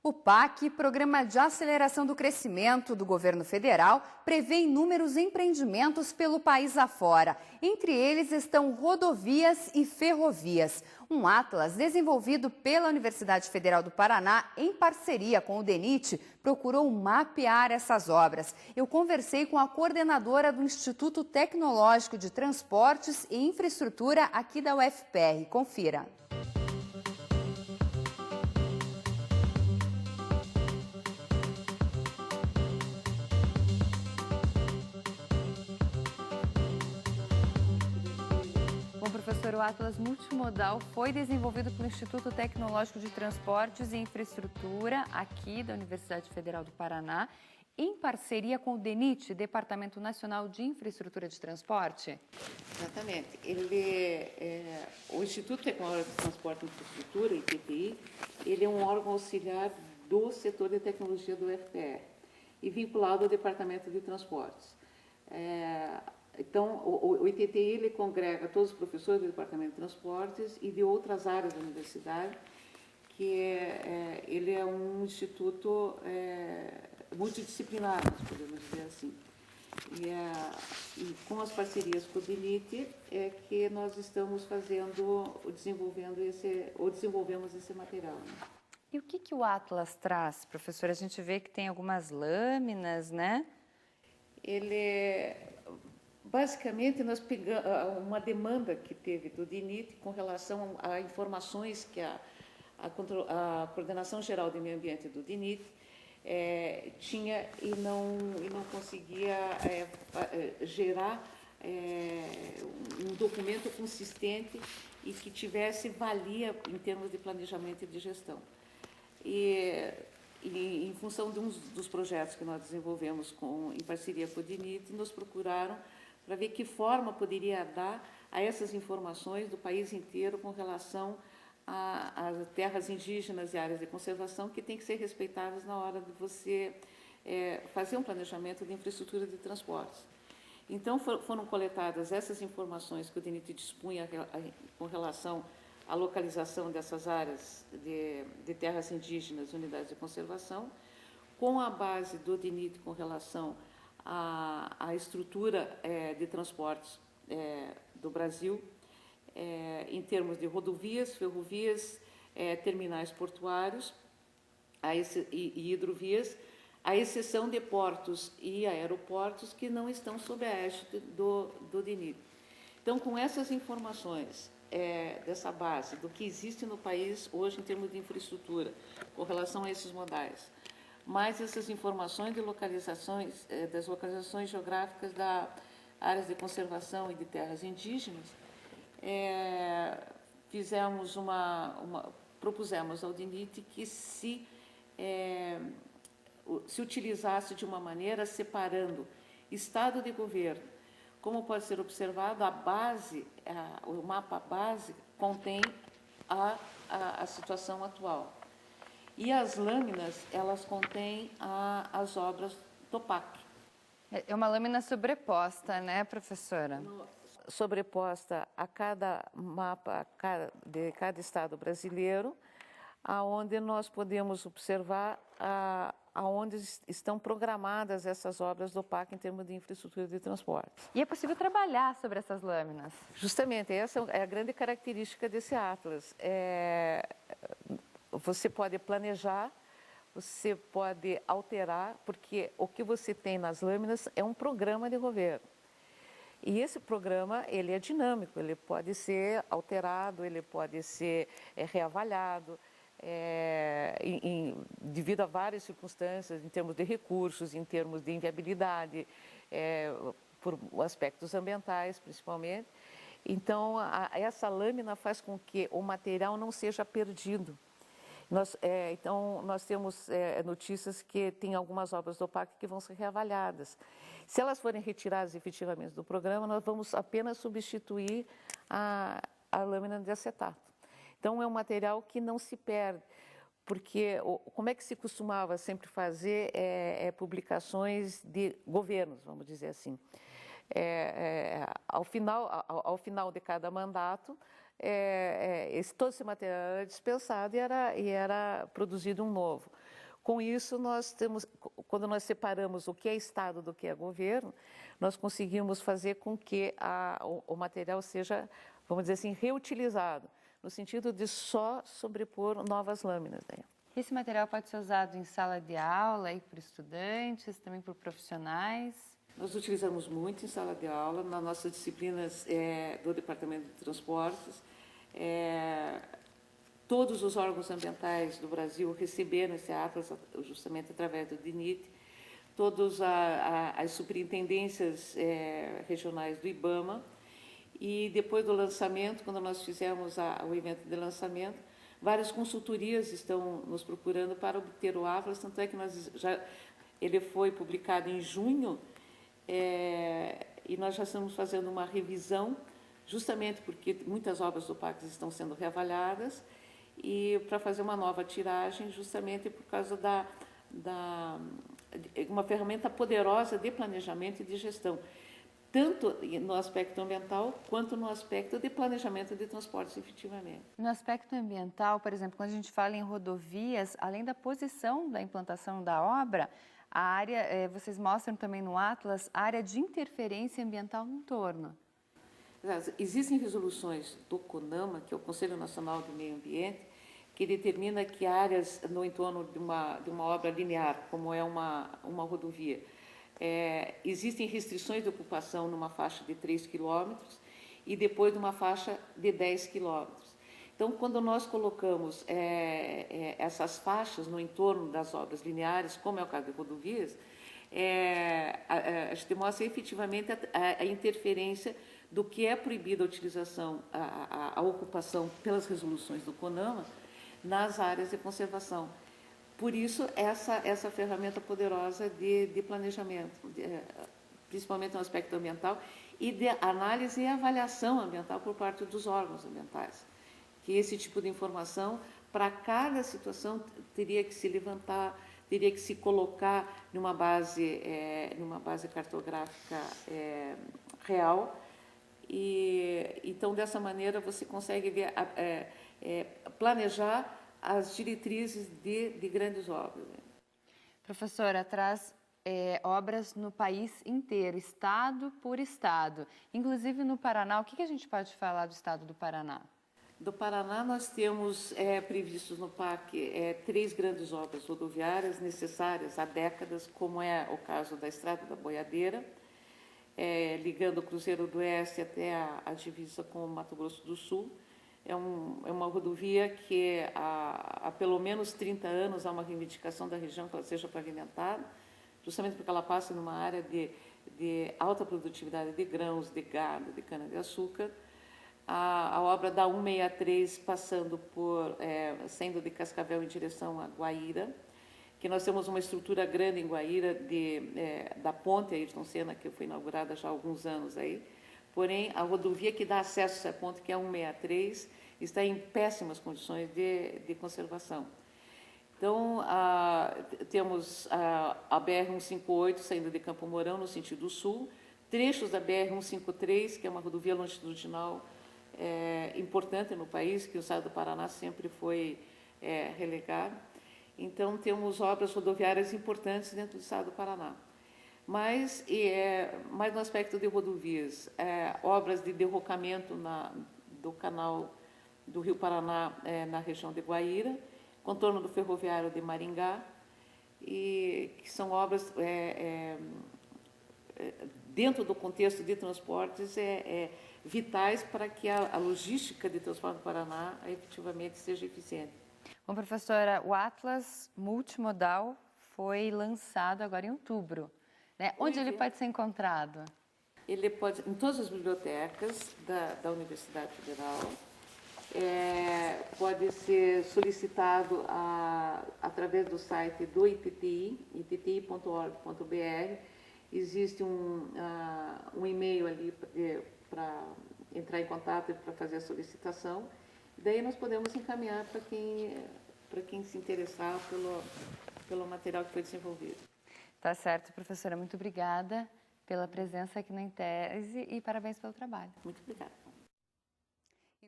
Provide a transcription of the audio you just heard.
O PAC, Programa de Aceleração do Crescimento do Governo Federal, prevê inúmeros empreendimentos pelo país afora. Entre eles estão rodovias e ferrovias. Um atlas desenvolvido pela Universidade Federal do Paraná, em parceria com o DENIT, procurou mapear essas obras. Eu conversei com a coordenadora do Instituto Tecnológico de Transportes e Infraestrutura aqui da UFPR. Confira. Bom, professor, o Atlas Multimodal foi desenvolvido pelo Instituto Tecnológico de Transportes e Infraestrutura, aqui da Universidade Federal do Paraná, em parceria com o DENIT, Departamento Nacional de Infraestrutura de Transporte. Exatamente. O Instituto Tecnológico de Transporte e Infraestrutura, ITTI, ele é um órgão auxiliar do setor de tecnologia do UFPR e vinculado ao Departamento de Transportes. Então, o ITTI ele congrega todos os professores do Departamento de Transportes e de outras áreas da universidade, ele é um instituto multidisciplinar, nós podemos dizer assim. E com as parcerias com o DENIT é que nós estamos desenvolvemos esse material. Né? E o que o Atlas traz, professor? A gente vê que tem algumas lâminas, né? Basicamente, nós pegamos uma demanda que teve do DENIT com relação a informações que a Coordenação Geral de Meio Ambiente do DENIT tinha e não conseguia gerar um documento consistente e que tivesse valia em termos de planejamento e de gestão. E em função de um dos projetos que nós desenvolvemos em parceria com o DENIT, nos procuraram para ver que forma poderia dar a essas informações do país inteiro com relação às terras indígenas e áreas de conservação que têm que ser respeitadas na hora de você fazer um planejamento de infraestrutura de transportes. Então, foram coletadas essas informações que o DENIT dispunha com relação à localização dessas áreas de terras indígenas e unidades de conservação, com a base do DENIT com relação à estrutura de transportes do Brasil, em termos de rodovias, ferrovias, terminais portuários e hidrovias, à exceção de portos e aeroportos que não estão sob a égide do DENIT. Então, com essas informações, dessa base, do que existe no país hoje em termos de infraestrutura, com relação a esses modais, mais essas informações de localizações, das localizações geográficas das áreas de conservação e de terras indígenas, propusemos ao DENIT que se utilizasse de uma maneira separando estado de governo. Como pode ser observado, o mapa base contém a situação atual. E as lâminas, elas contêm as obras do PAC. É uma lâmina sobreposta, né, professora? Sobreposta a cada mapa de cada estado brasileiro, aonde nós podemos observar aonde estão programadas essas obras do PAC em termos de infraestrutura de transporte. E é possível trabalhar sobre essas lâminas? Justamente, essa é a grande característica desse atlas. Você pode planejar, você pode alterar, porque o que você tem nas lâminas é um programa de governo. E esse programa, ele é dinâmico, ele pode ser alterado, ele pode ser reavaliado, devido a várias circunstâncias, em termos de recursos, em termos de inviabilidade, por aspectos ambientais, principalmente. Então, essa lâmina faz com que o material não seja perdido. Então, nós temos notícias que tem algumas obras do PAC que vão ser reavaliadas. Se elas forem retiradas efetivamente do programa, nós vamos apenas substituir a lâmina de acetato. Então, é um material que não se perde, porque como é que se costumava sempre fazer publicações de governos, vamos dizer assim. Ao final de cada mandato, todo esse material era dispensado e era produzido um novo. Com isso, quando nós separamos o que é Estado do que é governo, nós conseguimos fazer com que o material seja, vamos dizer assim, reutilizado, no sentido de só sobrepor novas lâminas. Esse material pode ser usado em sala de aula, por estudantes, também por profissionais? Nós utilizamos muito em sala de aula, nas nossas disciplinas do Departamento de Transportes. Todos os órgãos ambientais do Brasil receberam esse atlas justamente através do DINIT. Todas as superintendências regionais do IBAMA. E depois do lançamento, quando nós fizemos o evento de lançamento, várias consultorias estão nos procurando para obter o atlas, tanto é que ele foi publicado em junho e nós já estamos fazendo uma revisão, justamente porque muitas obras do PACS estão sendo reavaliadas, e para fazer uma nova tiragem, justamente por causa uma ferramenta poderosa de planejamento e de gestão, tanto no aspecto ambiental quanto no aspecto de planejamento de transportes, efetivamente. No aspecto ambiental, por exemplo, quando a gente fala em rodovias, além da posição da implantação da obra, a área, vocês mostram também no Atlas, a área de interferência ambiental no entorno. Existem resoluções do CONAMA, que é o Conselho Nacional do Meio Ambiente, que determina que áreas no entorno de uma obra linear, como é uma rodovia, existem restrições de ocupação numa faixa de 3 quilômetros e depois numa faixa de 10 quilômetros. Então, quando nós colocamos essas faixas no entorno das obras lineares, como é o caso de rodovias, a gente mostra efetivamente a interferência do que é proibida a utilização, a ocupação pelas resoluções do CONAMA nas áreas de conservação. Por isso, essa ferramenta poderosa de planejamento, principalmente no aspecto ambiental, e de análise e avaliação ambiental por parte dos órgãos ambientais. Que esse tipo de informação, para cada situação, teria que se levantar, teria que se colocar numa base cartográfica real. E então, dessa maneira, você consegue ver, planejar as diretrizes de grandes obras. Professora, traz obras no país inteiro, estado por estado. Inclusive no Paraná, o que a gente pode falar do estado do Paraná? Do Paraná, nós temos previstos no PAC 3 grandes obras rodoviárias necessárias há décadas, como é o caso da Estrada da Boiadeira, ligando o Cruzeiro do Oeste até a divisa com o Mato Grosso do Sul. É uma rodovia que há pelo menos 30 anos há uma reivindicação da região que ela seja pavimentada, justamente porque ela passa numa área de alta produtividade de grãos, de gado, de cana-de-açúcar. A obra da 163 passando saindo de Cascavel em direção a Guaíra, que nós temos uma estrutura grande em Guaíra da ponte Ayrton Senna, que foi inaugurada já há alguns anos aí. Porém, a rodovia que dá acesso a essa ponte, que é a 163, está em péssimas condições de conservação. Então, temos a BR-158 saindo de Campo Mourão no sentido sul, trechos da BR-153, que é uma rodovia longitudinal importante no país, que o estado do Paraná sempre foi relegado. Então, temos obras rodoviárias importantes dentro do estado do Paraná. Mas no aspecto de rodovias, obras de derrocamento do canal do Rio Paraná na região de Guaíra, contorno do ferroviário de Maringá, e que são obras dentro do contexto de transportes vitais para que a logística de transporte do Paraná efetivamente seja eficiente. Bom, professora, o Atlas Multimodal foi lançado agora em outubro. Onde ele pode ser encontrado? Ele pode em todas as bibliotecas da Universidade Federal. Pode ser solicitado através do site do IPTI, itti.org.br. Existe um e-mail ali para entrar em contato e para fazer a solicitação. Daí nós podemos encaminhar para quem se interessar pelo material que foi desenvolvido. Tá certo, professora. Muito obrigada pela presença aqui na Intese e parabéns pelo trabalho. Muito obrigada.